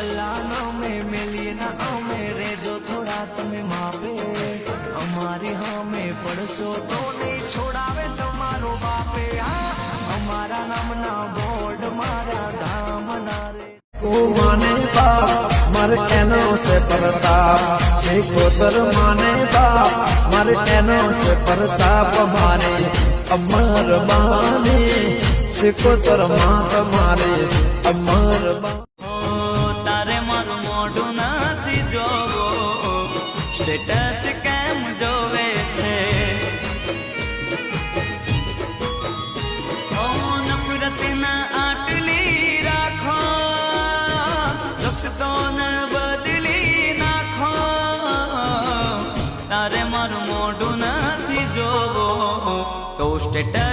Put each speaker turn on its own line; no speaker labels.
अल्लाह नामे मिलिए ना आमे रेजो थोड़ा तमे मापे अमारी हाँ में पड़सो तो नहीं छोड़ावे तुम्हारो बापे हाँ हमारा नाम ना बोर्ड मारा धाम ना रे माने बाप मारे एनो से प्रताप सिकोतर माने बाप मारे एनो से प्रताप मारे अमर बाने सिकोतर मात मारे अमर
तारे मारू मोढू नाथी जोवो स्टेटस केम जोवे छे ओ नफरत ना आटली राखो रस्तो न बदली नाखो तारे मारू मोढू नाथी जोवो तो स्टेटस